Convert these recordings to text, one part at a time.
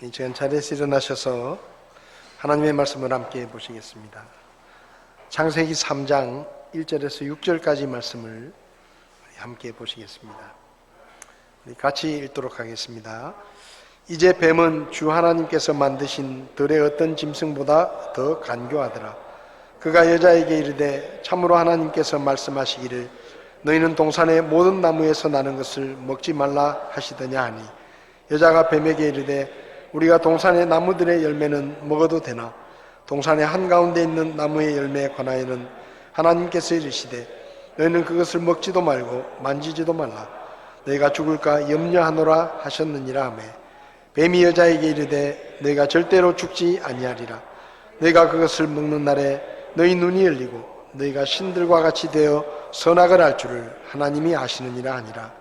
이제 자리에서 일어나셔서 하나님의 말씀을 함께 보시겠습니다. 창세기 3장 1절에서 6절까지 말씀을 함께 보시겠습니다. 같이 읽도록 하겠습니다. 이제 뱀은 주 하나님께서 만드신 들의 어떤 짐승보다 더 간교하더라. 그가 여자에게 이르되 참으로 하나님께서 말씀하시기를 너희는 동산의 모든 나무에서 나는 것을 먹지 말라 하시더냐 하니 여자가 뱀에게 이르되 우리가 동산의 나무들의 열매는 먹어도 되나 동산의 한가운데 있는 나무의 열매에 관하여는 하나님께서 이르시되 너희는 그것을 먹지도 말고 만지지도 말라 너희가 죽을까 염려하노라 하셨느니라 하매 뱀이 여자에게 이르되 너희가 절대로 죽지 아니하리라 너희가 그것을 먹는 날에 너희 눈이 열리고 너희가 신들과 같이 되어 선악을 알 줄을 하나님이 아시느니라 하니라.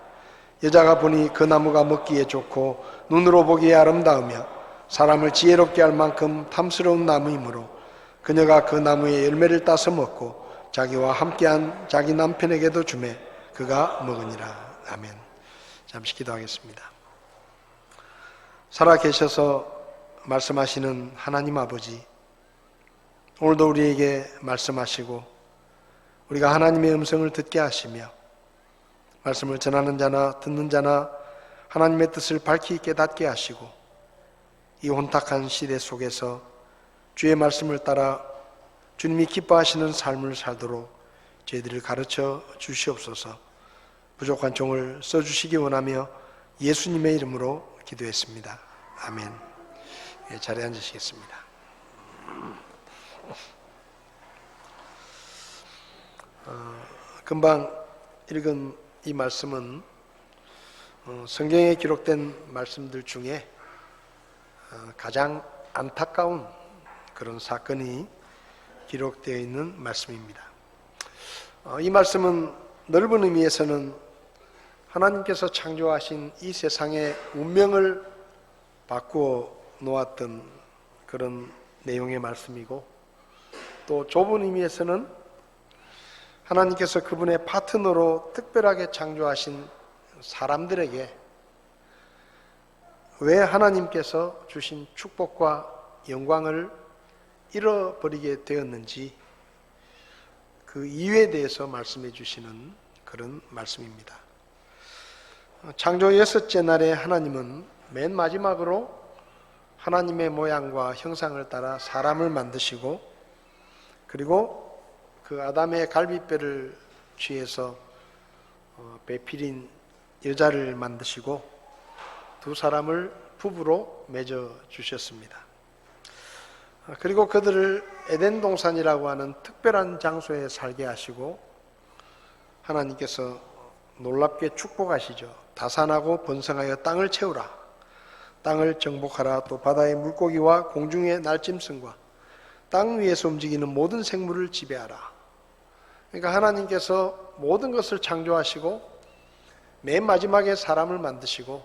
여자가 보니 그 나무가 먹기에 좋고 눈으로 보기에 아름다우며 사람을 지혜롭게 할 만큼 탐스러운 나무이므로 그녀가 그 나무의 열매를 따서 먹고 자기와 함께한 자기 남편에게도 주매 그가 먹으니라. 아멘. 잠시 기도하겠습니다. 살아계셔서 말씀하시는 하나님 아버지, 오늘도 우리에게 말씀하시고 우리가 하나님의 음성을 듣게 하시며 말씀을 전하는 자나 듣는 자나 하나님의 뜻을 밝히 깨닫게 하시고 이 혼탁한 시대 속에서 주의 말씀을 따라 주님이 기뻐하시는 삶을 살도록 저희들을 가르쳐 주시옵소서. 부족한 종을 써주시기 원하며 예수님의 이름으로 기도했습니다. 아멘. 자리에 앉으시겠습니다. 금방 읽은 이 말씀은 성경에 기록된 말씀들 중에 가장 안타까운 그런 사건이 기록되어 있는 말씀입니다. 이 말씀은 넓은 의미에서는 하나님께서 창조하신 이 세상의 운명을 바꾸어 놓았던 그런 내용의 말씀이고 또 좁은 의미에서는 하나님께서 그분의 파트너로 특별하게 창조하신 사람들에게 왜 하나님께서 주신 축복과 영광을 잃어버리게 되었는지 그 이유에 대해서 말씀해 주시는 그런 말씀입니다. 창조 6째 날에 하나님은 맨 마지막으로 하나님의 모양과 형상을 따라 사람을 만드시고 그리고 그 아담의 갈비뼈를 취해서 배필인 여자를 만드시고 두 사람을 부부로 맺어 주셨습니다. 그리고 그들을 에덴 동산이라고 하는 특별한 장소에 살게 하시고 하나님께서 놀랍게 축복하시죠. 다산하고 번성하여 땅을 채우라. 땅을 정복하라. 또 바다의 물고기와 공중의 날짐승과 땅 위에서 움직이는 모든 생물을 지배하라. 그러니까 하나님께서 모든 것을 창조하시고 맨 마지막에 사람을 만드시고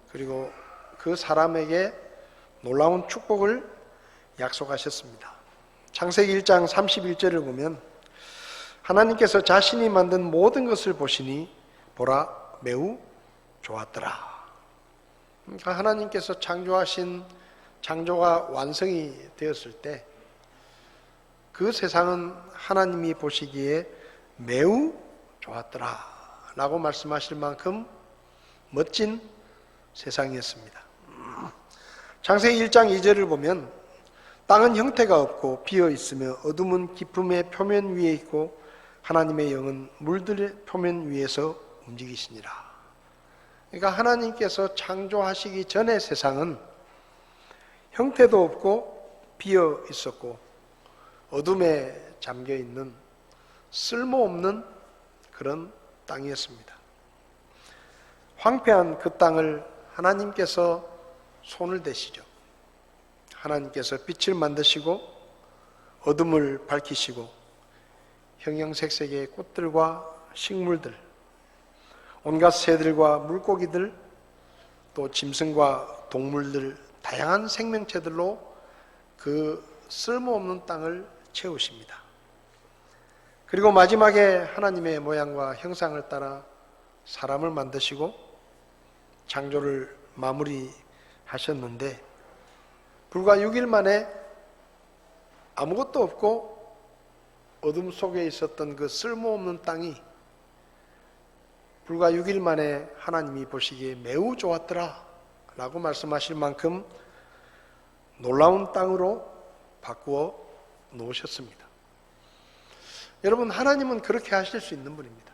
그리고 그 사람에게 놀라운 축복을 약속하셨습니다. 창세기 1장 31절을 보면 하나님께서 자신이 만든 모든 것을 보시니 보라 매우 좋았더라. 그러니까 하나님께서 창조하신 창조가 완성이 되었을 때 그 세상은 하나님이 보시기에 매우 좋았더라 라고 말씀하실 만큼 멋진 세상이었습니다. 창세기 1장 2절을 보면 땅은 형태가 없고 비어 있으며 어둠은 깊음의 표면 위에 있고 하나님의 영은 물들의 표면 위에서 움직이시니라. 그러니까 하나님께서 창조하시기 전에 세상은 형태도 없고 비어 있었고 어둠에 잠겨있는 쓸모없는 그런 땅이었습니다. 황폐한 그 땅을 하나님께서 손을 대시죠. 하나님께서 빛을 만드시고 어둠을 밝히시고 형형색색의 꽃들과 식물들, 온갖 새들과 물고기들, 또 짐승과 동물들, 다양한 생명체들로 그 쓸모없는 땅을 채우십니다. 그리고 마지막에 하나님의 모양과 형상을 따라 사람을 만드시고 창조를 마무리 하셨는데 불과 6일 만에 아무것도 없고 어둠 속에 있었던 그 쓸모없는 땅이 불과 6일 만에 하나님이 보시기에 매우 좋았더라 라고 말씀하실 만큼 놀라운 땅으로 바꾸어 놓으셨습니다. 여러분, 하나님은 그렇게 하실 수 있는 분입니다.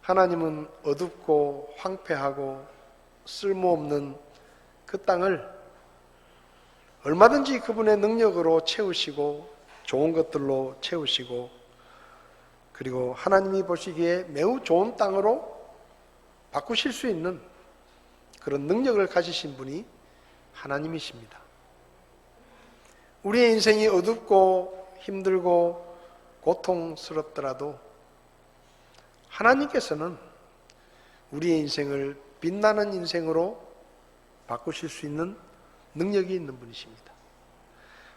하나님은 어둡고 황폐하고 쓸모없는 그 땅을 얼마든지 그분의 능력으로 채우시고 좋은 것들로 채우시고 그리고 하나님이 보시기에 매우 좋은 땅으로 바꾸실 수 있는 그런 능력을 가지신 분이 하나님이십니다. 우리의 인생이 어둡고 힘들고 고통스럽더라도 하나님께서는 우리의 인생을 빛나는 인생으로 바꾸실 수 있는 능력이 있는 분이십니다.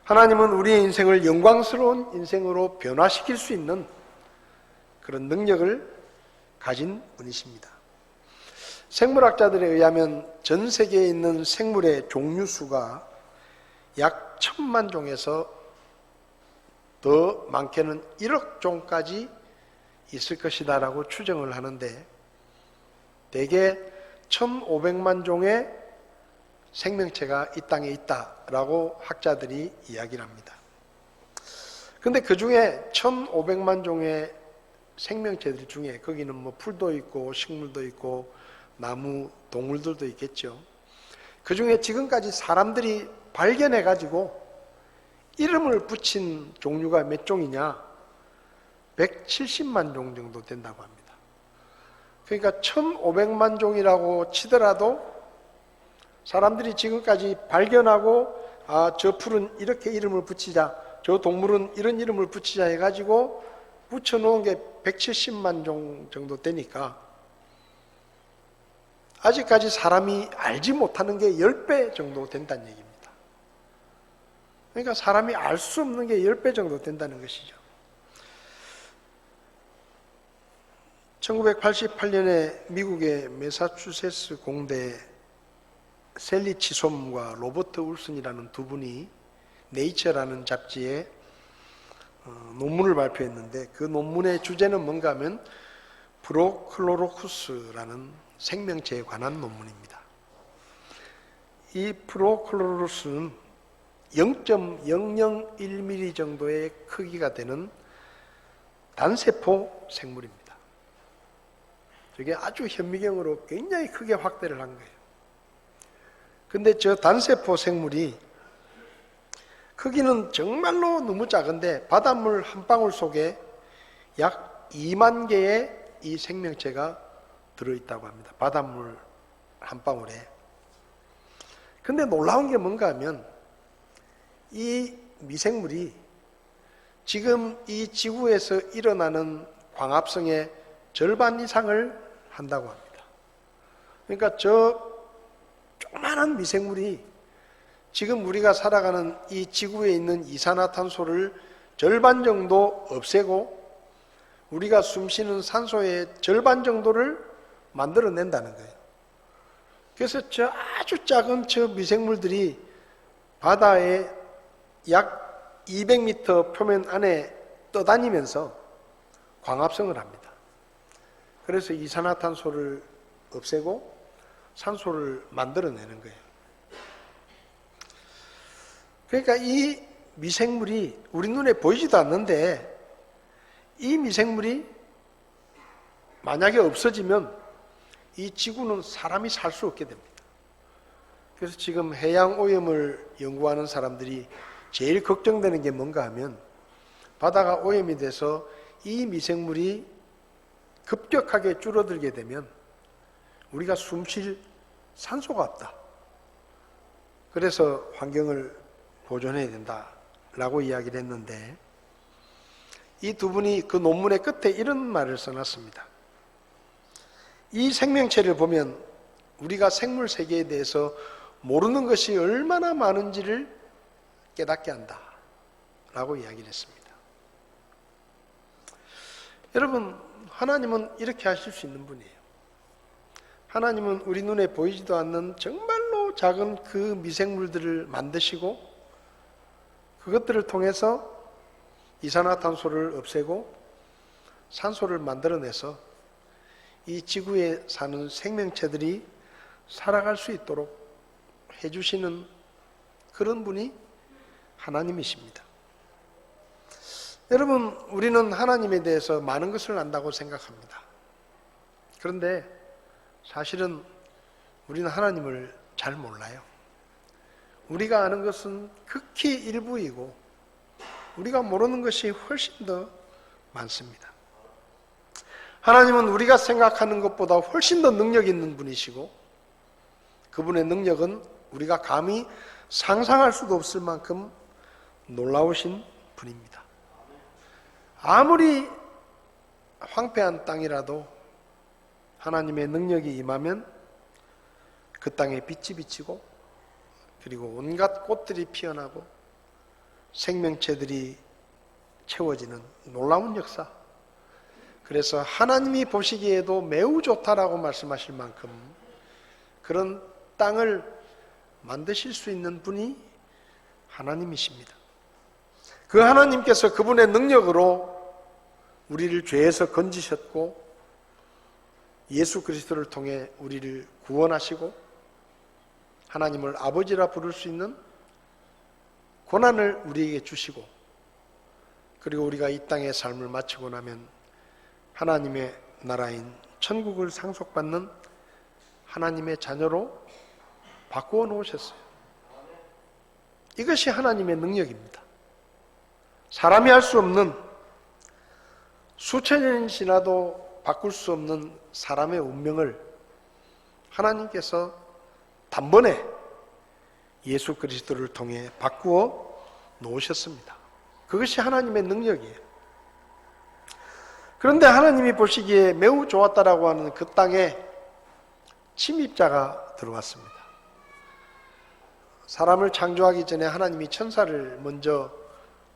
하나님은 우리의 인생을 영광스러운 인생으로 변화시킬 수 있는 그런 능력을 가진 분이십니다. 생물학자들에 의하면 전 세계에 있는 생물의 종류 수가 약 1000만 종에서 더 많게는 1억 종까지 있을 것이다 라고 추정을 하는데 대개 1500만 종의 생명체가 이 땅에 있다라고 학자들이 이야기를 합니다. 그런데 그 중에 1500만 종의 생명체들 중에 거기는 뭐 풀도 있고 식물도 있고 나무, 동물들도 있겠죠. 그 중에 지금까지 사람들이 발견해가지고 이름을 붙인 종류가 몇 종이냐? 170만 종 정도 된다고 합니다. 그러니까 1500만 종이라고 치더라도 사람들이 지금까지 발견하고 저 풀은 이렇게 이름을 붙이자, 저 동물은 이런 이름을 붙이자 해가지고 붙여놓은 게 170만 종 정도 되니까 아직까지 사람이 알지 못하는 게 10배 정도 된다는 얘기입니다. 그러니까 사람이 알 수 없는 게 10배 정도 된다는 것이죠. 1988년에 미국의 매사추세츠 공대 셀리 치솜과 로버트 울슨이라는 두 분이 네이처라는 잡지에 논문을 발표했는데 그 논문의 주제는 뭔가 하면 프로클로로쿠스라는 생명체에 관한 논문입니다. 이 프로클로로쿠스는 0.001mm 정도의 크기가 되는 단세포 생물입니다. 저게 아주 현미경으로 굉장히 크게 확대를 한 거예요. 근데 저 단세포 생물이 크기는 정말로 너무 작은데 바닷물 한 방울 속에 약 2만 개의 이 생명체가 들어있다고 합니다. 바닷물 한 방울에. 근데 놀라운 게 뭔가 하면 이 미생물이 지금 이 지구에서 일어나는 광합성의 절반 이상을 한다고 합니다. 그러니까 저 조그마한 미생물이 지금 우리가 살아가는 이 지구에 있는 이산화탄소를 절반 정도 없애고 우리가 숨쉬는 산소의 절반 정도를 만들어낸다는 거예요. 그래서 저 아주 작은 저 미생물들이 바다의 약 200m 표면 안에 떠다니면서 광합성을 합니다. 그래서 이산화탄소를 없애고 산소를 만들어내는 거예요. 그러니까 이 미생물이 우리 눈에 보이지도 않는데 이 미생물이 만약에 없어지면 이 지구는 사람이 살 수 없게 됩니다. 그래서 지금 해양 오염을 연구하는 사람들이 제일 걱정되는 게 뭔가 하면 바다가 오염이 돼서 이 미생물이 급격하게 줄어들게 되면 우리가 숨 쉴 산소가 없다. 그래서 환경을 보존해야 된다라고 이야기를 했는데 이 두 분이 그 논문의 끝에 이런 말을 써놨습니다. 이 생명체를 보면 우리가 생물 세계에 대해서 모르는 것이 얼마나 많은지를 깨닫게 한다 라고 이야기를 했습니다. 여러분, 하나님은 이렇게 하실 수 있는 분이에요. 하나님은 우리 눈에 보이지도 않는 정말로 작은 그 미생물들을 만드시고 그것들을 통해서 이산화탄소를 없애고 산소를 만들어내서 이 지구에 사는 생명체들이 살아갈 수 있도록 해주시는 그런 분이 하나님이십니다. 여러분, 우리는 하나님에 대해서 많은 것을 안다고 생각합니다. 그런데 사실은 우리는 하나님을 잘 몰라요. 우리가 아는 것은 극히 일부이고 우리가 모르는 것이 훨씬 더 많습니다. 하나님은 우리가 생각하는 것보다 훨씬 더 능력 있는 분이시고 그분의 능력은 우리가 감히 상상할 수도 없을 만큼 놀라우신 분입니다. 아무리 황폐한 땅이라도 하나님의 능력이 임하면 그 땅에 빛이 비치고 그리고 온갖 꽃들이 피어나고 생명체들이 채워지는 놀라운 역사. 그래서 하나님이 보시기에도 매우 좋다라고 말씀하실 만큼 그런 땅을 만드실 수 있는 분이 하나님이십니다. 그 하나님께서 그분의 능력으로 우리를 죄에서 건지셨고 예수 그리스도를 통해 우리를 구원하시고 하나님을 아버지라 부를 수 있는 고난을 우리에게 주시고 그리고 우리가 이 땅의 삶을 마치고 나면 하나님의 나라인 천국을 상속받는 하나님의 자녀로 바꾸어 놓으셨어요. 이것이 하나님의 능력입니다. 사람이 할 수 없는 수천 년이 지나도 바꿀 수 없는 사람의 운명을 하나님께서 단번에 예수 그리스도를 통해 바꾸어 놓으셨습니다. 그것이 하나님의 능력이에요. 그런데 하나님이 보시기에 매우 좋았다라고 하는 그 땅에 침입자가 들어왔습니다. 사람을 창조하기 전에 하나님이 천사를 먼저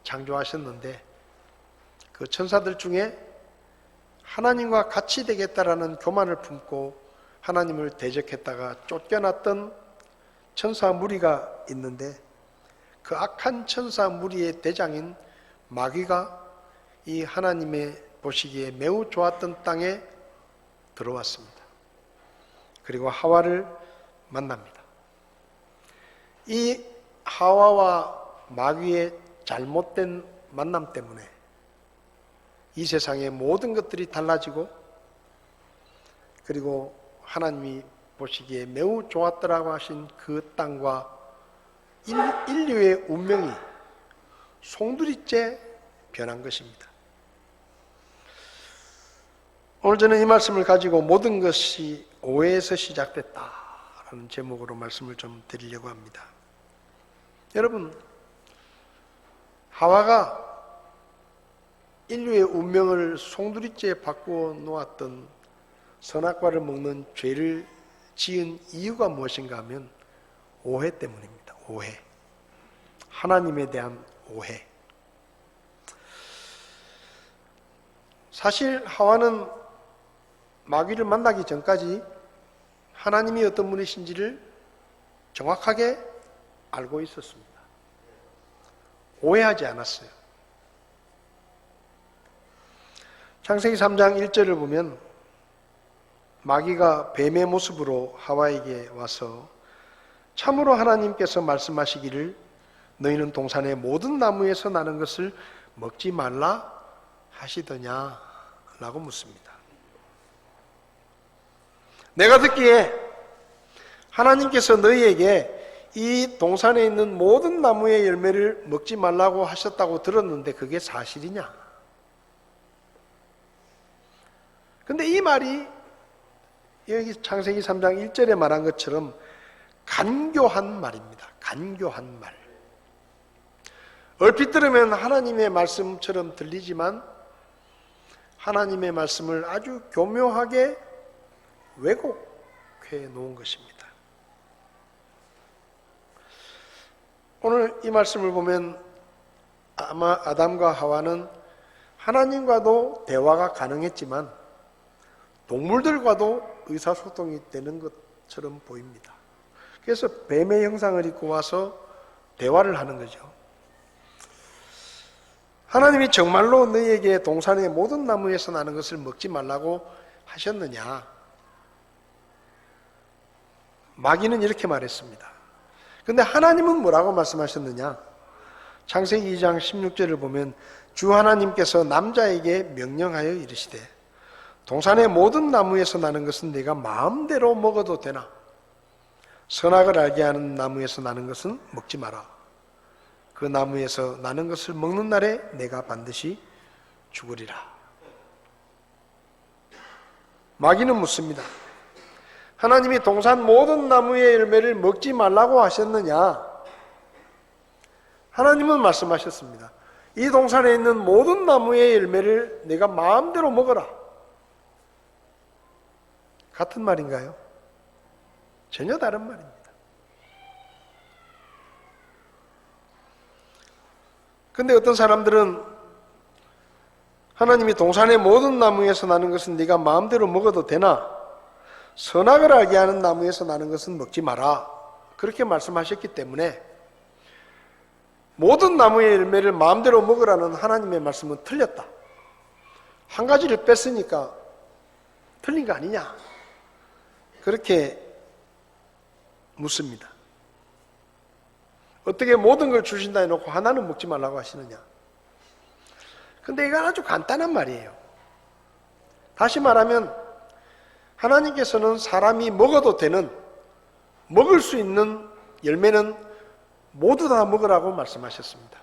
창조하셨는데 그 천사들 중에 하나님과 같이 되겠다라는 교만을 품고 하나님을 대적했다가 쫓겨났던 천사 무리가 있는데 그 악한 천사 무리의 대장인 마귀가 이 하나님의 보시기에 매우 좋았던 땅에 들어왔습니다. 그리고 하와를 만납니다. 이 하와와 마귀의 잘못된 만남 때문에 이 세상의 모든 것들이 달라지고 그리고 하나님이 보시기에 매우 좋았더라고 하신 그 땅과 인류의 운명이 송두리째 변한 것입니다. 오늘 저는 이 말씀을 가지고 모든 것이 오해에서 시작됐다라는 제목으로 말씀을 좀 드리려고 합니다. 여러분, 하와가 인류의 운명을 송두리째 바꾸어 놓았던 선악과를 먹는 죄를 지은 이유가 무엇인가 하면 오해 때문입니다. 오해. 하나님에 대한 오해. 사실 하와는 마귀를 만나기 전까지 하나님이 어떤 분이신지를 정확하게 알고 있었습니다. 오해하지 않았어요. 창세기 3장 1절을 보면 마귀가 뱀의 모습으로 하와에게 와서 참으로 하나님께서 말씀하시기를 너희는 동산의 모든 나무에서 나는 것을 먹지 말라 하시더냐 라고 묻습니다. 내가 듣기에 하나님께서 너희에게 이 동산에 있는 모든 나무의 열매를 먹지 말라고 하셨다고 들었는데 그게 사실이냐? 근데 이 말이 여기 창세기 3장 1절에 말한 것처럼 간교한 말입니다. 간교한 말. 얼핏 들으면 하나님의 말씀처럼 들리지만 하나님의 말씀을 아주 교묘하게 왜곡해 놓은 것입니다. 오늘 이 말씀을 보면 아마 아담과 하와는 하나님과도 대화가 가능했지만 동물들과도 의사소통이 되는 것처럼 보입니다. 그래서 뱀의 형상을 입고 와서 대화를 하는 거죠. 하나님이 정말로 너희에게 동산의 모든 나무에서 나는 것을 먹지 말라고 하셨느냐? 마귀는 이렇게 말했습니다. 근데 하나님은 뭐라고 말씀하셨느냐? 창세기 2장 16절을 보면 주 하나님께서 남자에게 명령하여 이르시되 동산의 모든 나무에서 나는 것은 네가 마음대로 먹어도 되나 선악을 알게 하는 나무에서 나는 것은 먹지 마라. 그 나무에서 나는 것을 먹는 날에 내가 반드시 죽으리라. 마귀는 묻습니다. 하나님이 동산 모든 나무의 열매를 먹지 말라고 하셨느냐? 하나님은 말씀하셨습니다. 이 동산에 있는 모든 나무의 열매를 내가 마음대로 먹어라. 같은 말인가요? 전혀 다른 말입니다. 근데 어떤 사람들은 하나님이 동산의 모든 나무에서 나는 것은 네가 마음대로 먹어도 되나 선악을 알게 하는 나무에서 나는 것은 먹지 마라. 그렇게 말씀하셨기 때문에 모든 나무의 열매를 마음대로 먹으라는 하나님의 말씀은 틀렸다. 한 가지를 뺐으니까 틀린 거 아니냐? 그렇게 묻습니다. 어떻게 모든 걸 주신다 해놓고 하나는 먹지 말라고 하시느냐? 근데 이건 아주 간단한 말이에요. 다시 말하면 하나님께서는 사람이 먹어도 되는, 먹을 수 있는 열매는 모두 다 먹으라고 말씀하셨습니다.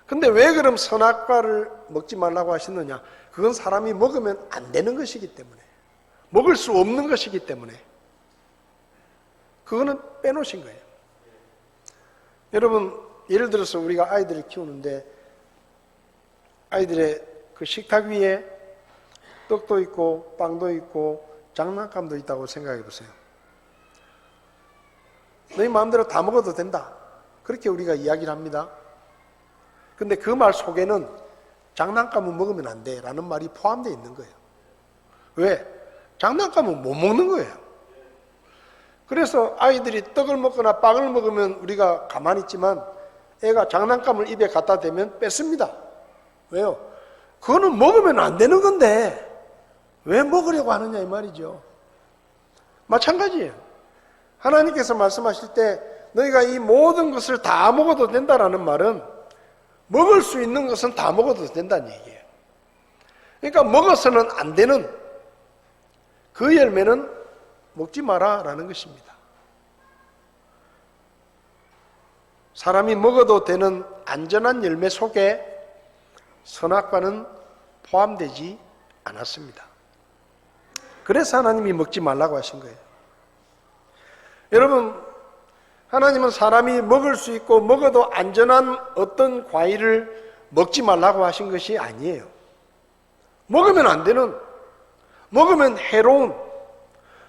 근데 왜 그럼 선악과를 먹지 말라고 하셨느냐? 그건 사람이 먹으면 안 되는 것이기 때문에, 먹을 수 없는 것이기 때문에 그거는 빼놓으신 거예요. 여러분, 예를 들어서 우리가 아이들을 키우는데 아이들의 그 식탁 위에 떡도 있고 빵도 있고 장난감도 있다고 생각해 보세요. 너희 마음대로 다 먹어도 된다. 그렇게 우리가 이야기를 합니다. 근데 그 말 속에는 장난감은 먹으면 안 돼 라는 말이 포함되어 있는 거예요. 왜? 장난감은 못 먹는 거예요. 그래서 아이들이 떡을 먹거나 빵을 먹으면 우리가 가만히 있지만 애가 장난감을 입에 갖다 대면 뺐습니다. 왜요? 그거는 먹으면 안 되는 건데 왜 먹으려고 하느냐 이 말이죠. 마찬가지예요. 하나님께서 말씀하실 때 너희가 이 모든 것을 다 먹어도 된다라는 말은 먹을 수 있는 것은 다 먹어도 된다는 얘기예요. 그러니까 먹어서는 안 되는 그 열매는 먹지 마라 라는 것입니다. 사람이 먹어도 되는 안전한 열매 속에 선악과는 포함되지 않았습니다. 그래서 하나님이 먹지 말라고 하신 거예요. 여러분, 하나님은 사람이 먹을 수 있고 먹어도 안전한 어떤 과일을 먹지 말라고 하신 것이 아니에요. 먹으면 안 되는, 먹으면 해로운,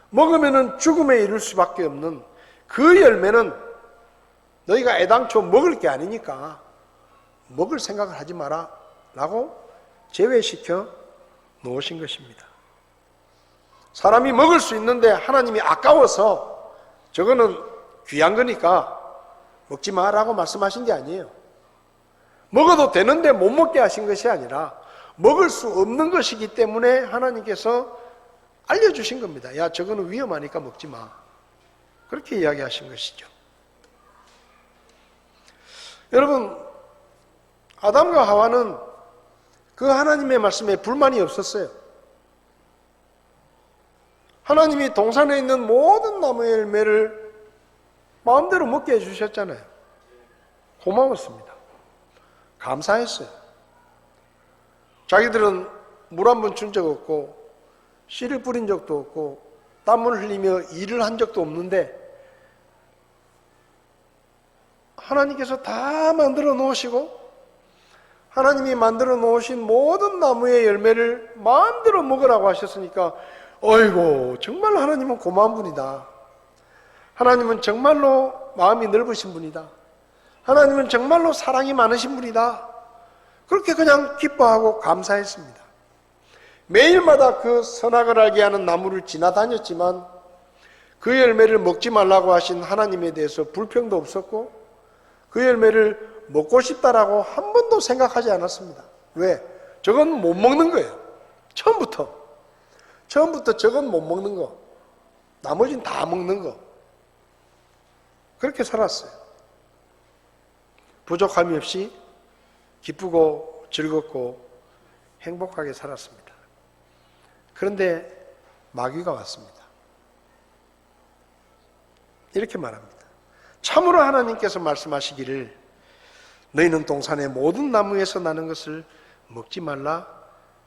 먹으면 죽음에 이를 수밖에 없는 그 열매는 너희가 애당초 먹을 게 아니니까 먹을 생각을 하지 마라 라고 제외시켜 놓으신 것입니다. 사람이 먹을 수 있는데 하나님이 아까워서 저거는 귀한 거니까 먹지 마라고 말씀하신 게 아니에요. 먹어도 되는데 못 먹게 하신 것이 아니라 먹을 수 없는 것이기 때문에 하나님께서 알려주신 겁니다. 야, 저거는 위험하니까 먹지 마. 그렇게 이야기하신 것이죠. 여러분, 아담과 하와는 그 하나님의 말씀에 불만이 없었어요. 하나님이 동산에 있는 모든 나무의 열매를 마음대로 먹게 해주셨잖아요. 고마웠습니다. 감사했어요. 자기들은 물 한 번 준 적 없고 씨를 뿌린 적도 없고 땀을 흘리며 일을 한 적도 없는데 하나님께서 다 만들어 놓으시고 하나님이 만들어 놓으신 모든 나무의 열매를 마음대로 먹으라고 하셨으니까 어이고 정말 하나님은 고마운 분이다. 하나님은 정말로 마음이 넓으신 분이다. 하나님은 정말로 사랑이 많으신 분이다. 그렇게 그냥 기뻐하고 감사했습니다. 매일마다 그 선악을 알게 하는 나무를 지나다녔지만 그 열매를 먹지 말라고 하신 하나님에 대해서 불평도 없었고 그 열매를 먹고 싶다라고 한 번도 생각하지 않았습니다. 왜? 저건 못 먹는 거예요. 처음부터 저건 못 먹는 거, 나머지는 다 먹는 거. 그렇게 살았어요. 부족함이 없이 기쁘고 즐겁고 행복하게 살았습니다. 그런데 마귀가 왔습니다. 이렇게 말합니다. 참으로 하나님께서 말씀하시기를 너희는 동산의 모든 나무에서 나는 것을 먹지 말라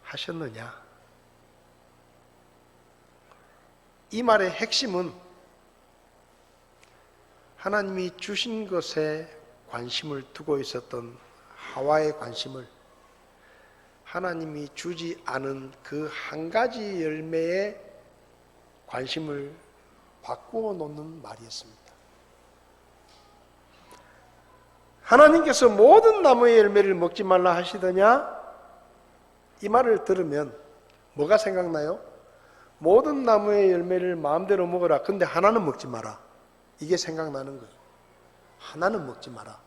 하셨느냐. 이 말의 핵심은 하나님이 주신 것에 관심을 두고 있었던 하와의 관심을 하나님이 주지 않은 그 한 가지 열매에 관심을 바꾸어 놓는 말이었습니다. 하나님께서 모든 나무의 열매를 먹지 말라 하시더냐? 이 말을 들으면 뭐가 생각나요? 모든 나무의 열매를 마음대로 먹어라. 근데 하나는 먹지 마라. 이게 생각나는 거예요. 하나는 먹지 마라.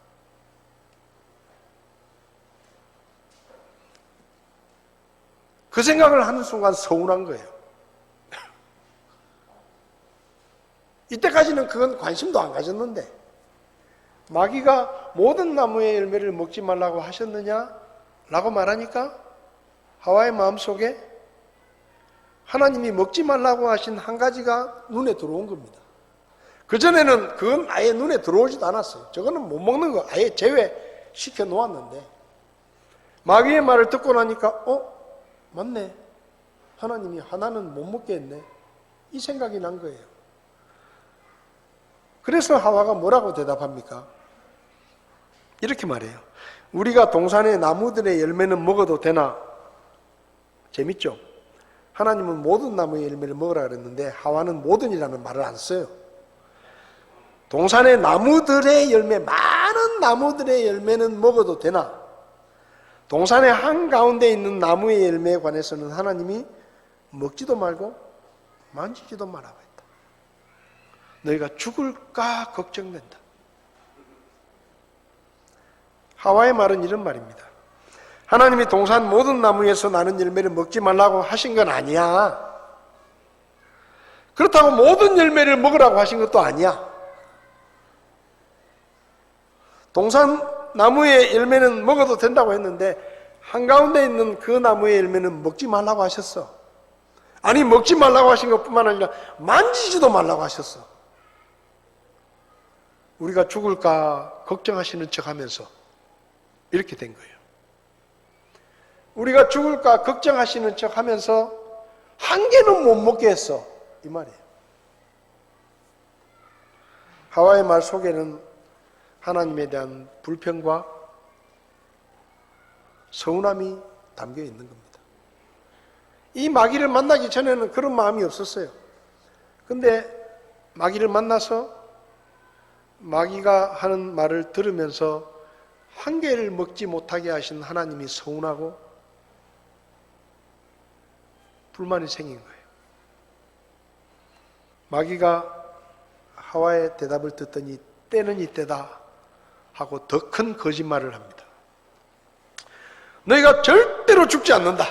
그 생각을 하는 순간 서운한 거예요. 이때까지는 그건 관심도 안 가졌는데 마귀가 모든 나무의 열매를 먹지 말라고 하셨느냐? 라고 말하니까 하와의 마음속에 하나님이 먹지 말라고 하신 한 가지가 눈에 들어온 겁니다. 그전에는 그건 아예 눈에 들어오지도 않았어요. 저거는 못 먹는 거 아예 제외시켜 놓았는데 마귀의 말을 듣고 나니까 맞네. 하나님이 하나는 못 먹게 했네. 이 생각이 난 거예요. 그래서 하와가 뭐라고 대답합니까? 이렇게 말해요. 우리가 동산의 나무들의 열매는 먹어도 되나? 재밌죠? 하나님은 모든 나무의 열매를 먹으라 그랬는데 하와는 모든이라는 말을 안 써요. 동산의 나무들의 열매, 많은 나무들의 열매는 먹어도 되나? 동산의 한가운데 있는 나무의 열매에 관해서는 하나님이 먹지도 말고 만지지도 말라고 했다. 너희가 죽을까 걱정된다. 하와의 말은 이런 말입니다. 하나님이 동산 모든 나무에서 나는 열매를 먹지 말라고 하신 건 아니야. 그렇다고 모든 열매를 먹으라고 하신 것도 아니야. 동산 나무의 열매는 먹어도 된다고 했는데 한가운데 있는 그 나무의 열매는 먹지 말라고 하셨어. 아니 먹지 말라고 하신 것뿐만 아니라 만지지도 말라고 하셨어. 우리가 죽을까 걱정하시는 척하면서 이렇게 된 거예요. 우리가 죽을까 걱정하시는 척하면서 한 개는 못 먹게 했어. 이 말이에요. 하와의 말 속에는 하나님에 대한 불평과 서운함이 담겨 있는 겁니다. 이 마귀를 만나기 전에는 그런 마음이 없었어요. 근데 마귀를 만나서 마귀가 하는 말을 들으면서 한 개를 먹지 못하게 하신 하나님이 서운하고 불만이 생긴 거예요. 마귀가 하와의 대답을 듣더니 때는 이때다 하고 더 큰 거짓말을 합니다. 너희가 절대로 죽지 않는다.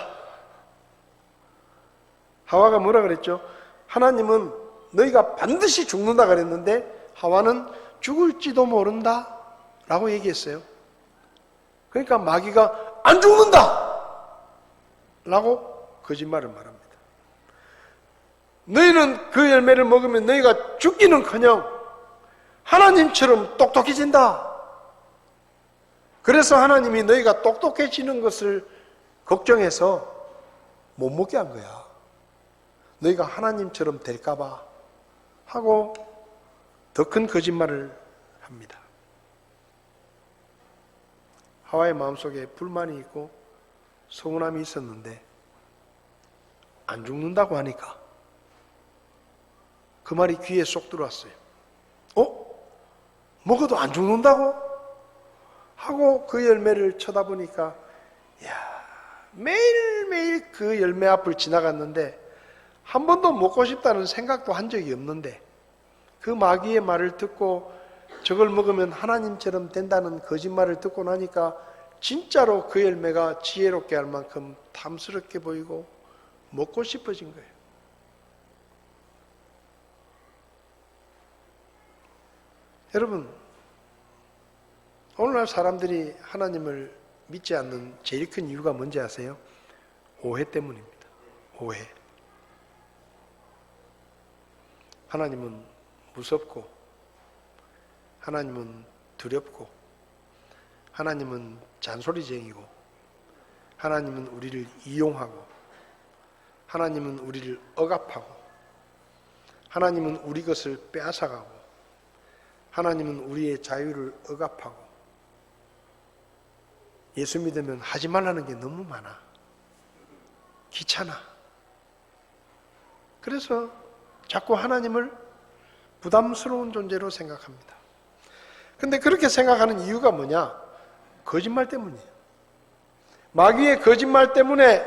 하와가 뭐라 그랬죠? 하나님은 너희가 반드시 죽는다 그랬는데 하와는 죽을지도 모른다 라고 얘기했어요. 그러니까 마귀가 안 죽는다 라고 거짓말을 말합니다. 너희는 그 열매를 먹으면 너희가 죽기는커녕 하나님처럼 똑똑해진다. 그래서 하나님이 너희가 똑똑해지는 것을 걱정해서 못 먹게 한 거야. 너희가 하나님처럼 될까봐 하고 더 큰 거짓말을 합니다. 하와의 마음속에 불만이 있고 서운함이 있었는데 안 죽는다고 하니까 그 말이 귀에 쏙 들어왔어요. 먹어도 안 죽는다고? 하고 그 열매를 쳐다보니까 매일매일 그 열매 앞을 지나갔는데 한 번도 먹고 싶다는 생각도 한 적이 없는데 그 마귀의 말을 듣고 저걸 먹으면 하나님처럼 된다는 거짓말을 듣고 나니까 진짜로 그 열매가 지혜롭게 할 만큼 탐스럽게 보이고 먹고 싶어진 거예요. 여러분, 오늘날 사람들이 하나님을 믿지 않는 제일 큰 이유가 뭔지 아세요? 오해 때문입니다. 오해. 하나님은 무섭고, 하나님은 두렵고, 하나님은 잔소리쟁이고, 하나님은 우리를 이용하고, 하나님은 우리를 억압하고, 하나님은 우리 것을 빼앗아가고, 하나님은 우리의 자유를 억압하고, 예수 믿으면 하지 말라는 게 너무 많아. 귀찮아. 그래서 자꾸 하나님을 부담스러운 존재로 생각합니다. 근데 그렇게 생각하는 이유가 뭐냐? 거짓말 때문이에요. 마귀의 거짓말 때문에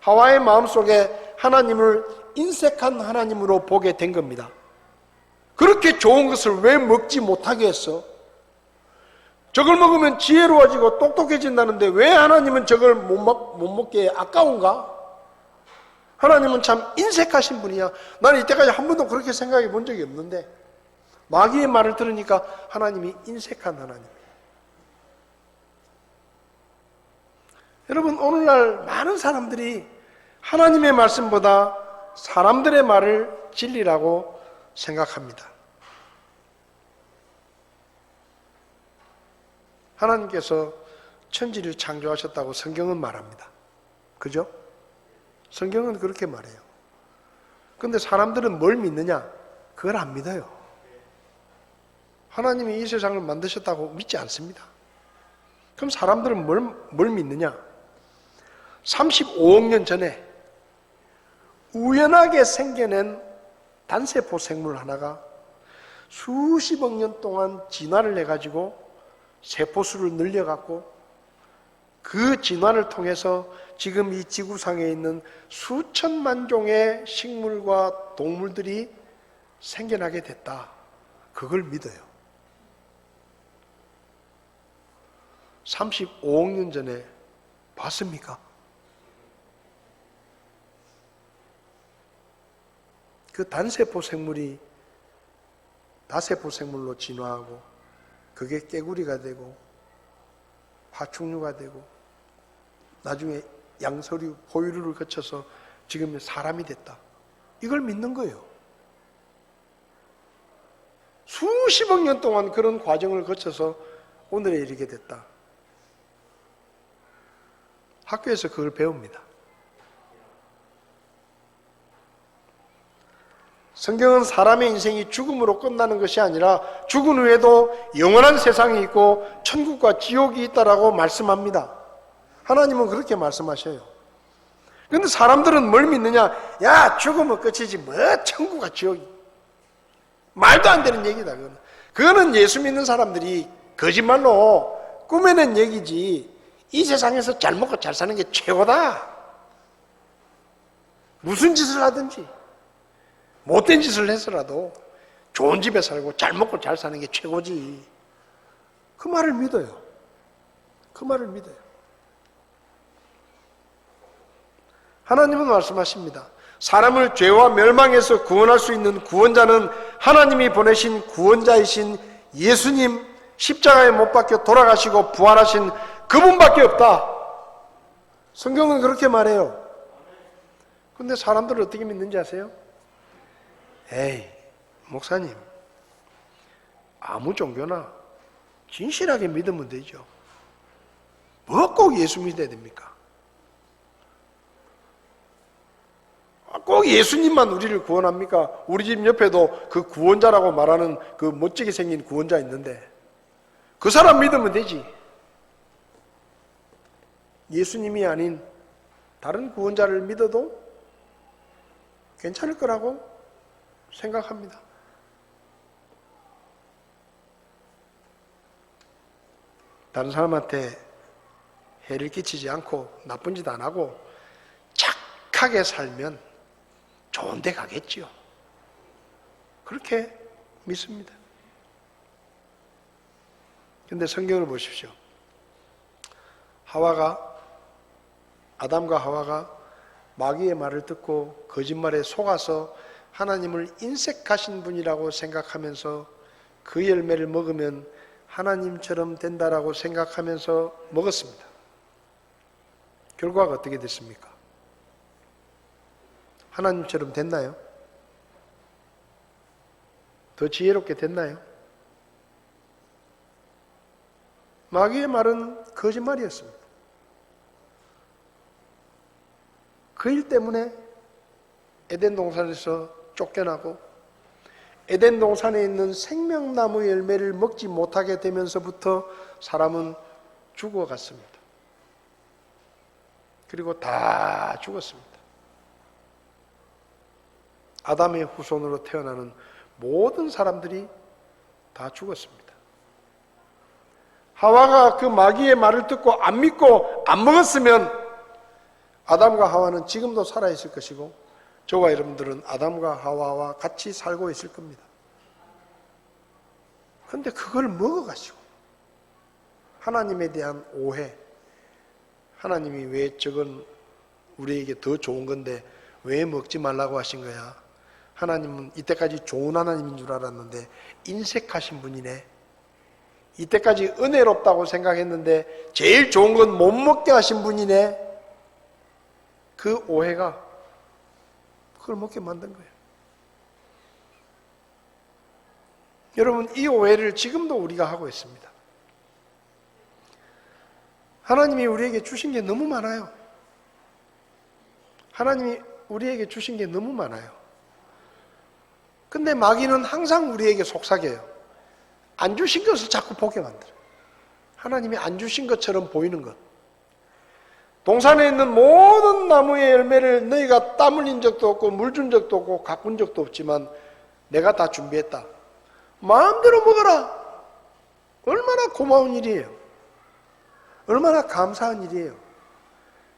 하와의 마음속에 하나님을 인색한 하나님으로 보게 된 겁니다. 그렇게 좋은 것을 왜 먹지 못하게 했어? 저걸 먹으면 지혜로워지고 똑똑해진다는데 왜 하나님은 저걸 못 먹게 해? 아까운가? 하나님은 참 인색하신 분이야. 나는 이때까지 한 번도 그렇게 생각해 본 적이 없는데 마귀의 말을 들으니까 하나님이 인색한 하나님이에요. 여러분, 오늘날 많은 사람들이 하나님의 말씀보다 사람들의 말을 진리라고 생각합니다. 하나님께서 천지를 창조하셨다고 성경은 말합니다. 그죠? 성경은 그렇게 말해요. 그런데 사람들은 뭘 믿느냐? 그걸 안 믿어요. 하나님이 이 세상을 만드셨다고 믿지 않습니다. 그럼 사람들은 뭘 믿느냐? 35억 년 전에 우연하게 생겨낸 단세포 생물 하나가 수십억 년 동안 진화를 해가지고 세포수를 늘려갖고 그 진화를 통해서 지금 이 지구상에 있는 수천만 종의 식물과 동물들이 생겨나게 됐다. 그걸 믿어요. 35억 년 전에 봤습니까? 그 단세포 생물이 다세포 생물로 진화하고 그게 깨구리가 되고 파충류가 되고 나중에 양서류, 포유류를 거쳐서 지금 사람이 됐다. 이걸 믿는 거예요. 수십억 년 동안 그런 과정을 거쳐서 오늘에 이르게 됐다. 학교에서 그걸 배웁니다. 성경은 사람의 인생이 죽음으로 끝나는 것이 아니라 죽은 후에도 영원한 세상이 있고 천국과 지옥이 있다라고 말씀합니다. 하나님은 그렇게 말씀하셔요. 그런데 사람들은 뭘 믿느냐? 야, 죽으면 끝이지 뭐 천국과 지옥이. 말도 안 되는 얘기다. 그거는 예수 믿는 사람들이 거짓말로 꾸며낸 얘기지 이 세상에서 잘 먹고 잘 사는 게 최고다. 무슨 짓을 하든지 못된 짓을 해서라도 좋은 집에 살고 잘 먹고 잘 사는 게 최고지. 그 말을 믿어요. 그 말을 믿어요. 하나님은 말씀하십니다. 사람을 죄와 멸망에서 구원할 수 있는 구원자는 하나님이 보내신 구원자이신 예수님, 십자가에 못 박혀 돌아가시고 부활하신 그분밖에 없다. 성경은 그렇게 말해요. 그런데 사람들은 어떻게 믿는지 아세요? 에이, 목사님, 아무 종교나 진실하게 믿으면 되죠. 뭐 꼭 예수 믿어야 됩니까? 꼭 예수님만 우리를 구원합니까? 우리 집 옆에도 그 구원자라고 말하는 그 멋지게 생긴 구원자 있는데 그 사람 믿으면 되지. 예수님이 아닌 다른 구원자를 믿어도 괜찮을 거라고 생각합니다. 다른 사람한테 해를 끼치지 않고 나쁜 짓 안 하고 착하게 살면 좋은 데 가겠지요. 그렇게 믿습니다. 그런데 성경을 보십시오. 아담과 하와가 마귀의 말을 듣고 거짓말에 속아서 하나님을 인색하신 분이라고 생각하면서 그 열매를 먹으면 하나님처럼 된다라고 생각하면서 먹었습니다. 결과가 어떻게 됐습니까? 하나님처럼 됐나요? 더 지혜롭게 됐나요? 마귀의 말은 거짓말이었습니다. 그 일 때문에 에덴 동산에서 쫓겨나고 에덴 동산에 있는 생명나무 열매를 먹지 못하게 되면서부터 사람은 죽어갔습니다. 그리고 다 죽었습니다. 아담의 후손으로 태어나는 모든 사람들이 다 죽었습니다. 하와가 그 마귀의 말을 듣고 안 믿고 안 먹었으면 아담과 하와는 지금도 살아있을 것이고 저와 여러분들은 아담과 하와와 같이 살고 있을 겁니다. 그런데 그걸 먹어가지고 하나님에 대한 오해, 하나님이 왜 저건 우리에게 더 좋은 건데 왜 먹지 말라고 하신 거야? 하나님은 이때까지 좋은 하나님인 줄 알았는데 인색하신 분이네. 이때까지 은혜롭다고 생각했는데 제일 좋은 건 못 먹게 하신 분이네. 그 오해가 그걸 먹게 만든 거예요. 여러분, 이 오해를 지금도 우리가 하고 있습니다. 하나님이 우리에게 주신 게 너무 많아요. 하나님이 우리에게 주신 게 너무 많아요. 근데 마귀는 항상 우리에게 속삭여요. 안 주신 것을 자꾸 보게 만들어요. 하나님이 안 주신 것처럼 보이는 것. 동산에 있는 모든 나무의 열매를 너희가 땀 흘린 적도 없고 물 준 적도 없고 가꾼 적도 없지만 내가 다 준비했다. 마음대로 먹어라. 얼마나 고마운 일이에요. 얼마나 감사한 일이에요.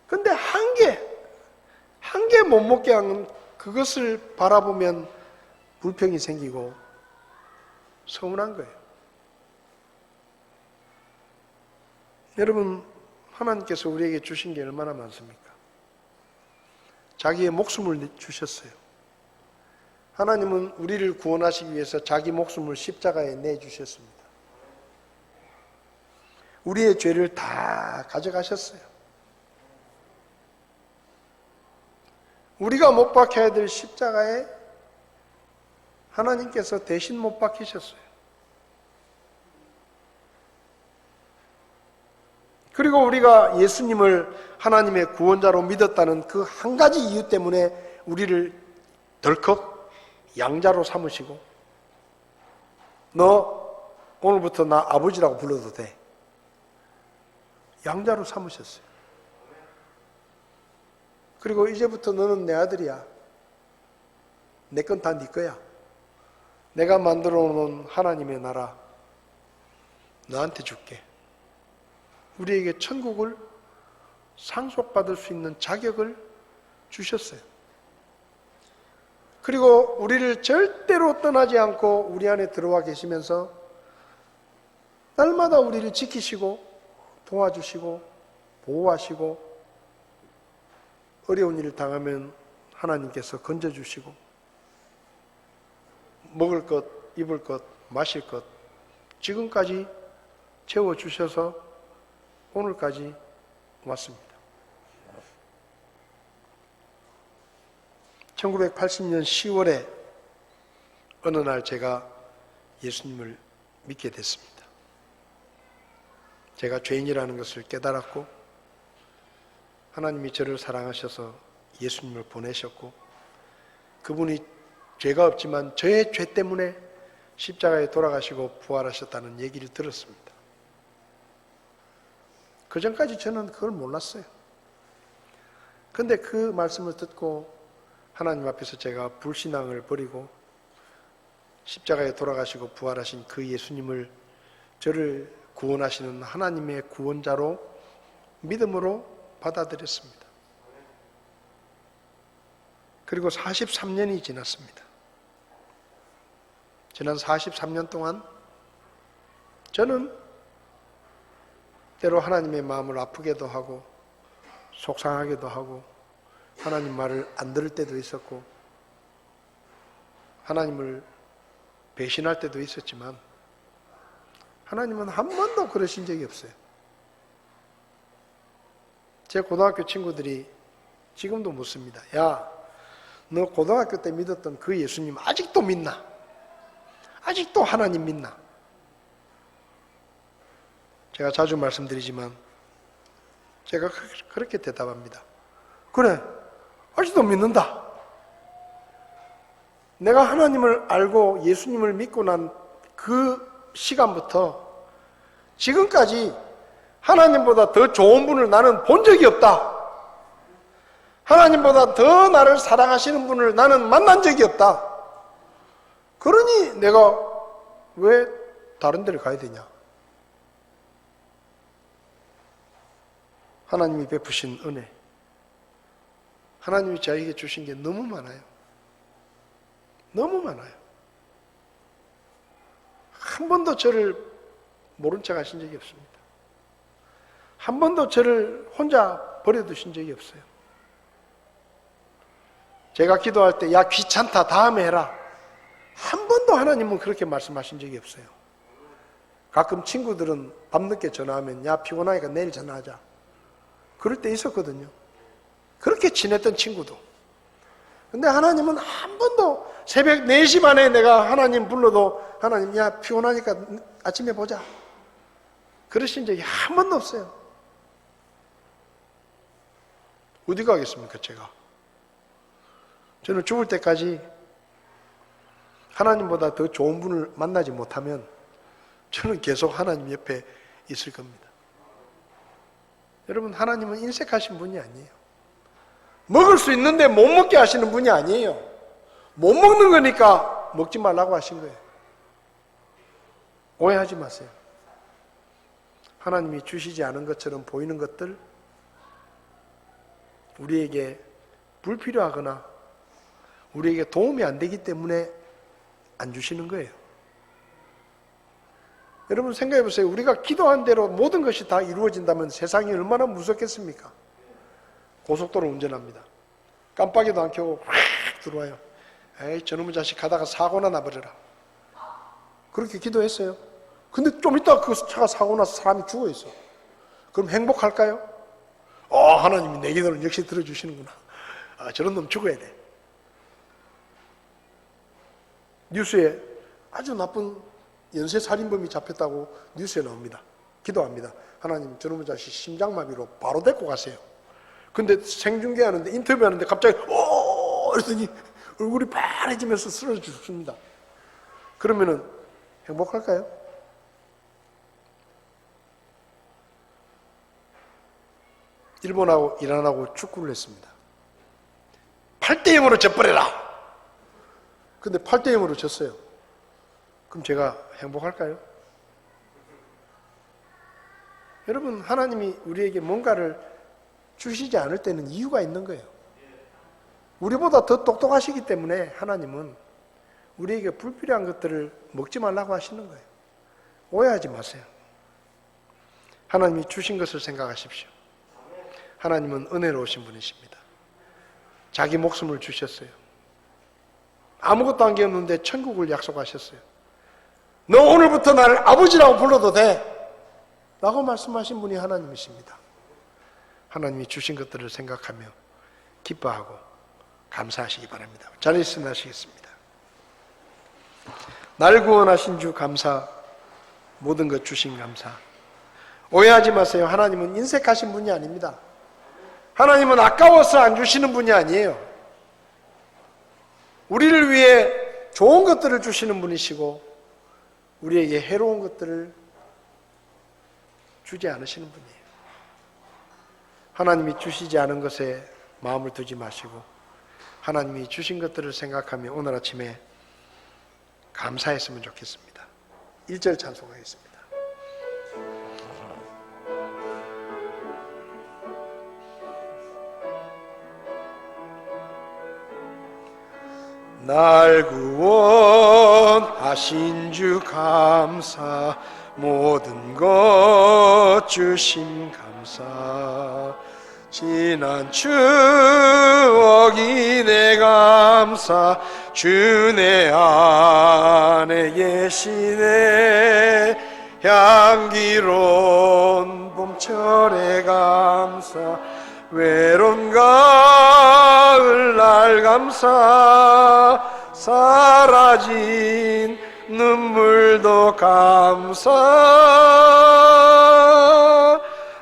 근데 한 개 못 먹게 하는 그것을 바라보면 불평이 생기고 서운한 거예요. 여러분, 하나님께서 우리에게 주신 게 얼마나 많습니까? 자기의 목숨을 주셨어요. 하나님은 우리를 구원하시기 위해서 자기 목숨을 십자가에 내주셨습니다. 우리의 죄를 다 가져가셨어요. 우리가 못 박혀야 될 십자가에 하나님께서 대신 못 박히셨어요. 그리고 우리가 예수님을 하나님의 구원자로 믿었다는 그 한 가지 이유 때문에 우리를 덜컥 양자로 삼으시고 너 오늘부터 나 아버지라고 불러도 돼. 양자로 삼으셨어요. 그리고 이제부터 너는 내 아들이야. 내 건 다 네 거야. 내가 만들어 놓은 하나님의 나라 너한테 줄게. 우리에게 천국을 상속받을 수 있는 자격을 주셨어요. 그리고 우리를 절대로 떠나지 않고 우리 안에 들어와 계시면서 날마다 우리를 지키시고 도와주시고 보호하시고 어려운 일을 당하면 하나님께서 건져주시고 먹을 것, 입을 것, 마실 것 지금까지 채워주셔서 오늘까지 왔습니다. 1980년 10월에 어느 날 제가 예수님을 믿게 됐습니다. 제가 죄인이라는 것을 깨달았고 하나님이 저를 사랑하셔서 예수님을 보내셨고 그분이 죄가 없지만 저의 죄 때문에 십자가에 돌아가시고 부활하셨다는 얘기를 들었습니다. 그 전까지 저는 그걸 몰랐어요. 그런데 그 말씀을 듣고 하나님 앞에서 제가 불신앙을 버리고 십자가에 돌아가시고 부활하신 그 예수님을 저를 구원하시는 하나님의 구원자로 믿음으로 받아들였습니다. 그리고 43년이 지났습니다. 지난 43년 동안 저는 때로 하나님의 마음을 아프게도 하고 속상하게도 하고 하나님 말을 안 들을 때도 있었고 하나님을 배신할 때도 있었지만 하나님은 한 번도 그러신 적이 없어요. 제 고등학교 친구들이 지금도 묻습니다. 야, 너 고등학교 때 믿었던 그 예수님 아직도 믿나? 아직도 하나님 믿나? 제가 자주 말씀드리지만 제가 그렇게 대답합니다. 그래, 아직도 믿는다. 내가 하나님을 알고 예수님을 믿고 난 그 시간부터 지금까지 하나님보다 더 좋은 분을 나는 본 적이 없다. 하나님보다 더 나를 사랑하시는 분을 나는 만난 적이 없다. 그러니 내가 왜 다른 데를 가야 되냐? 하나님이 베푸신 은혜, 하나님이 저에게 주신 게 너무 많아요. 너무 많아요. 한 번도 저를 모른 척 하신 적이 없습니다. 한 번도 저를 혼자 버려두신 적이 없어요. 제가 기도할 때 야 귀찮다 다음에 해라, 한 번도 하나님은 그렇게 말씀하신 적이 없어요. 가끔 친구들은 밤늦게 전화하면 야 피곤하니까 내일 전화하자, 그럴 때 있었거든요. 그렇게 지냈던 친구도. 근데 하나님은 한 번도 새벽 4시 반에 내가 하나님 불러도 하나님 야 피곤하니까 아침에 보자, 그러신 적이 한 번도 없어요. 어디 가겠습니까 제가? 저는 죽을 때까지 하나님보다 더 좋은 분을 만나지 못하면 저는 계속 하나님 옆에 있을 겁니다. 여러분, 하나님은 인색하신 분이 아니에요. 먹을 수 있는데 못 먹게 하시는 분이 아니에요. 못 먹는 거니까 먹지 말라고 하신 거예요. 오해하지 마세요. 하나님이 주시지 않은 것처럼 보이는 것들, 우리에게 불필요하거나 우리에게 도움이 안 되기 때문에 안 주시는 거예요. 여러분 생각해 보세요. 우리가 기도한 대로 모든 것이 다 이루어진다면 세상이 얼마나 무섭겠습니까? 고속도로 운전합니다. 깜빡이도 안 켜고 확 들어와요. 에이 저놈의 자식 가다가 사고나 나버려라. 그렇게 기도했어요. 근데 좀 이따 그 차가 사고 나서 사람이 죽어 있어. 그럼 행복할까요? 하나님이 내 기도를 역시 들어주시는구나. 저런 놈 죽어야 돼. 뉴스에 아주 나쁜 연쇄살인범이 잡혔다고 뉴스에 나옵니다. 기도합니다. 하나님 저놈의 자식 심장마비로 바로 데리고 가세요. 근데 생중계하는데 인터뷰하는데 갑자기 이러더니 얼굴이 파래지면서 쓰러져 죽습니다. 그러면은 행복할까요? 일본하고 이란하고 축구를 했습니다. 8대0으로 져버려라. 근데 8대0으로 졌어요. 그럼 제가 행복할까요? 여러분, 하나님이 우리에게 뭔가를 주시지 않을 때는 이유가 있는 거예요. 우리보다 더 똑똑하시기 때문에 하나님은 우리에게 불필요한 것들을 먹지 말라고 하시는 거예요. 오해하지 마세요. 하나님이 주신 것을 생각하십시오. 하나님은 은혜로우신 분이십니다. 자기 목숨을 주셨어요. 아무것도 한 게 없는데 천국을 약속하셨어요. 너 오늘부터 나를 아버지라고 불러도 돼 라고 말씀하신 분이 하나님이십니다. 하나님이 주신 것들을 생각하며 기뻐하고 감사하시기 바랍니다. 자리에서 하시겠습니다. 날 구원하신 주 감사, 모든 것 주신 감사. 오해하지 마세요. 하나님은 인색하신 분이 아닙니다. 하나님은 아까워서 안 주시는 분이 아니에요. 우리를 위해 좋은 것들을 주시는 분이시고 우리에게 해로운 것들을 주지 않으시는 분이에요. 하나님이 주시지 않은 것에 마음을 두지 마시고 하나님이 주신 것들을 생각하며 오늘 아침에 감사했으면 좋겠습니다. 1절 찬송하겠습니다. 날 구원하신 주 감사, 모든 것 주심 감사. 지난 추억이 내 감사, 주 내 안에 계시네. 향기로운 봄철의 감사, 외로운 가을 날 감사. 사라진 눈물도 감사.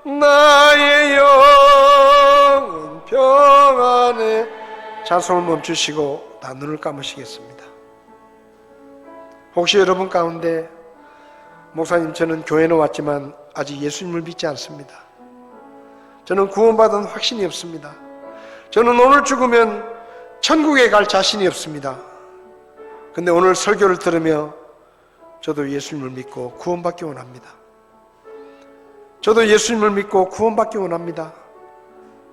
나의 영은 평안해. 찬송을 멈추시고 다 눈을 감으시겠습니다. 혹시 여러분 가운데 목사님, 저는 교회는 왔지만 아직 예수님을 믿지 않습니다. 저는 구원받은 확신이 없습니다. 저는 오늘 죽으면 천국에 갈 자신이 없습니다. 근데 오늘 설교를 들으며 저도 예수님을 믿고 구원받기 원합니다. 저도 예수님을 믿고 구원받기 원합니다.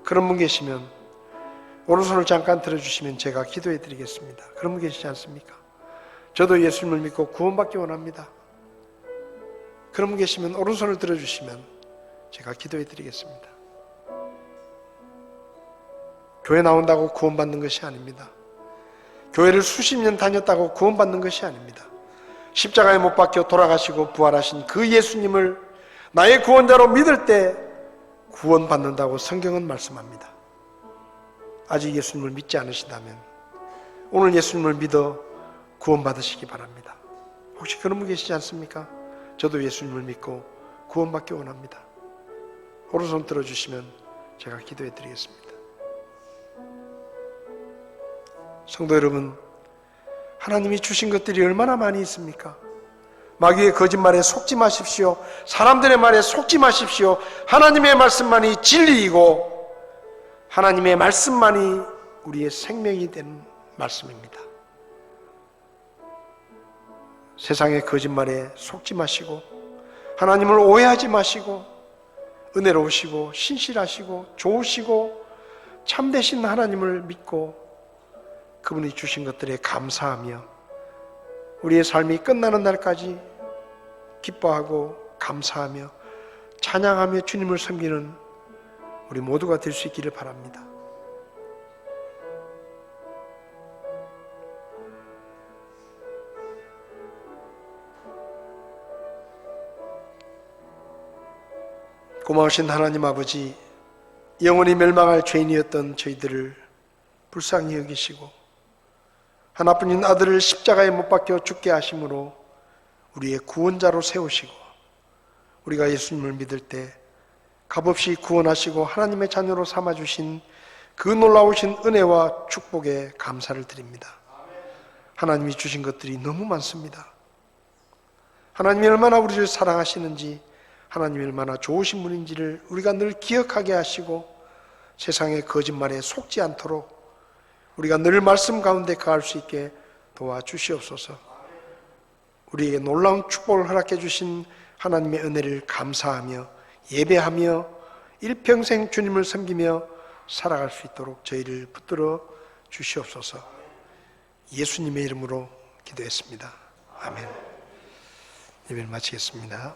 그런 분 계시면 오른손을 잠깐 들어주시면 제가 기도해 드리겠습니다. 그런 분 계시지 않습니까? 저도 예수님을 믿고 구원받기 원합니다. 그런 분 계시면 오른손을 들어주시면 제가 기도해 드리겠습니다. 교회 나온다고 구원받는 것이 아닙니다. 교회를 수십 년 다녔다고 구원받는 것이 아닙니다. 십자가에 못 박혀 돌아가시고 부활하신 그 예수님을 나의 구원자로 믿을 때 구원받는다고 성경은 말씀합니다. 아직 예수님을 믿지 않으신다면 오늘 예수님을 믿어 구원받으시기 바랍니다. 혹시 그런 분 계시지 않습니까? 저도 예수님을 믿고 구원받기 원합니다. 오른손 들어주시면 제가 기도해 드리겠습니다. 성도 여러분, 하나님이 주신 것들이 얼마나 많이 있습니까? 마귀의 거짓말에 속지 마십시오. 사람들의 말에 속지 마십시오. 하나님의 말씀만이 진리이고 하나님의 말씀만이 우리의 생명이 되는 말씀입니다. 세상의 거짓말에 속지 마시고 하나님을 오해하지 마시고 은혜로우시고 신실하시고 좋으시고 참되신 하나님을 믿고 그분이 주신 것들에 감사하며 우리의 삶이 끝나는 날까지 기뻐하고 감사하며 찬양하며 주님을 섬기는 우리 모두가 될 수 있기를 바랍니다. 고마우신 하나님 아버지, 영원히 멸망할 죄인이었던 저희들을 불쌍히 여기시고 하나뿐인 아들을 십자가에 못 박혀 죽게 하심으로 우리의 구원자로 세우시고 우리가 예수님을 믿을 때 값없이 구원하시고 하나님의 자녀로 삼아주신 그 놀라우신 은혜와 축복에 감사를 드립니다. 하나님이 주신 것들이 너무 많습니다. 하나님이 얼마나 우리를 사랑하시는지, 하나님이 얼마나 좋으신 분인지를 우리가 늘 기억하게 하시고 세상의 거짓말에 속지 않도록 우리가 늘 말씀 가운데 거할 수 있게 도와주시옵소서. 우리에게 놀라운 축복을 허락해 주신 하나님의 은혜를 감사하며 예배하며 일평생 주님을 섬기며 살아갈 수 있도록 저희를 붙들어 주시옵소서. 예수님의 이름으로 기도했습니다. 아멘. 예배를 마치겠습니다.